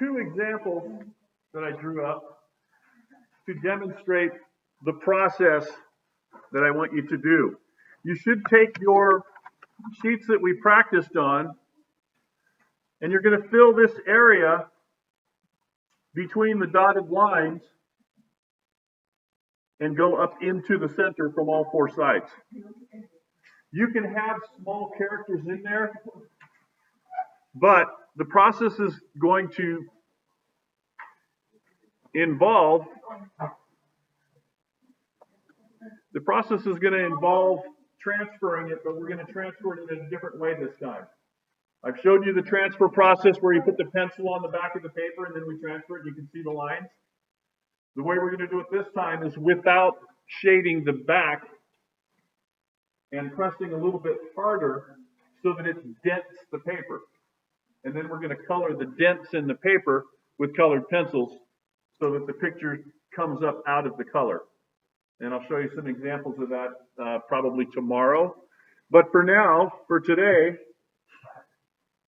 two examples that I drew up to demonstrate the process that I want you to do. You should take your sheets that we practiced on, and you're going to fill this area between the dotted lines and go up into the center from all four sides. You can have small characters in there, but the process is going to involve transferring it, but we're going to transfer it in a different way this time. I've showed you the transfer process where you put the pencil on the back of the paper and then we transfer it. You can see the lines. The way we're going to do it this time is without shading the back and pressing a little bit harder so that it dents the paper. And then we're going to color the dents in the paper with colored pencils so that the picture comes up out of the color. And I'll show you some examples of that probably tomorrow. But for now, for today,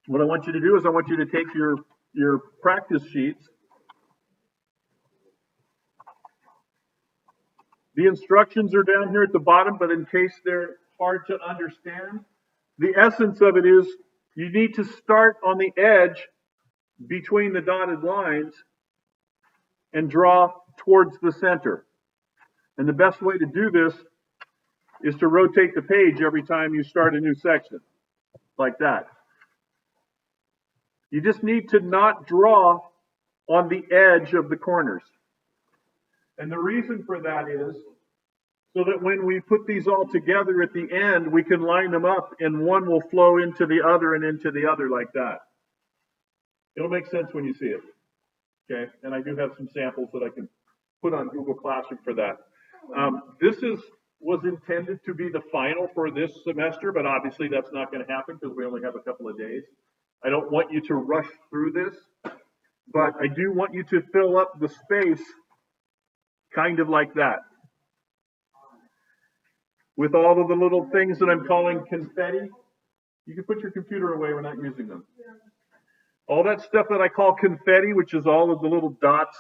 what I want you to do is I want you to take your practice sheets. The instructions are down here at the bottom, but in case they're hard to understand, the essence of it is you need to start on the edge between the dotted lines and draw towards the center. And the best way to do this is to rotate the page every time you start a new section, like that. You just need to not draw on the edge of the corners. And the reason for that is so that when we put these all together at the end, we can line them up and one will flow into the other and into the other like that. It'll make sense when you see it. Okay, and I do have some samples that I can put on Google Classroom for that. This was intended to be the final for this semester, but obviously that's not going to happen because we only have a couple of days. I don't want you to rush through this, but I do want you to fill up the space kind of like that, with all of the little things that I'm calling confetti. You can put your computer away, we're not using them. All that stuff that I call confetti, which is all of the little dots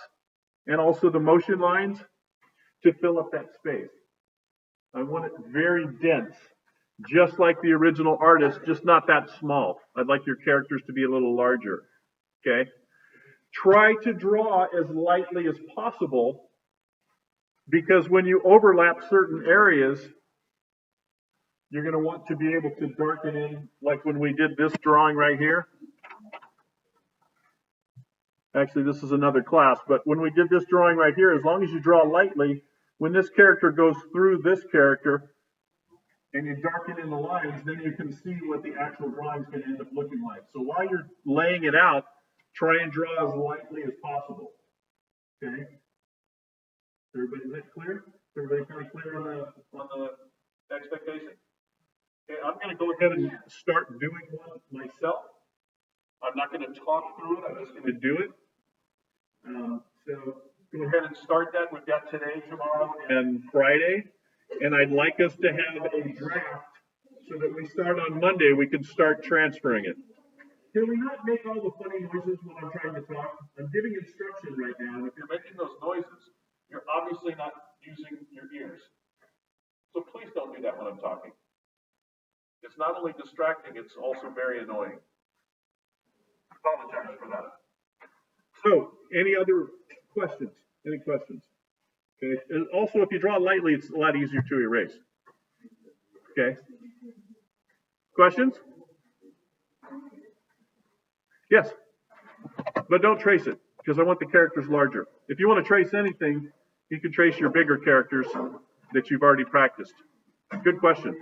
and also the motion lines, to fill up that space. I want it very dense, just like the original artist, just not that small. I'd like your characters to be a little larger, okay? Try to draw as lightly as possible, because when you overlap certain areas, you're going to want to be able to darken in, like when we did this drawing right here. Actually, this is another class, but when we did this drawing right here, as long as you draw lightly, when this character goes through this character and you darken in the lines, then you can see what the actual drawing's going to end up looking like. So while you're laying it out, try and draw as lightly as possible. Okay? Everybody, is that clear? Everybody kind of clear on the expectation? Okay, I'm going to go ahead and start doing one myself. I'm not going to talk through it. I'm just going to do it. So go ahead and start that. We've got today, tomorrow, and Friday. And I'd like us to have a draft so that we start on Monday. We can start transferring it. Can we not make all the funny noises when I'm trying to talk? I'm giving instruction right now. And if you're making those noises, you're obviously not using your ears. So please don't do that when I'm talking. It's not only distracting, it's also very annoying. I apologize for that. So, any other questions? Any questions? Okay. And also, if you draw lightly, it's a lot easier to erase. Okay. Questions? Yes. But don't trace it, because I want the characters larger. If you want to trace anything, you can trace your bigger characters that you've already practiced. Good question.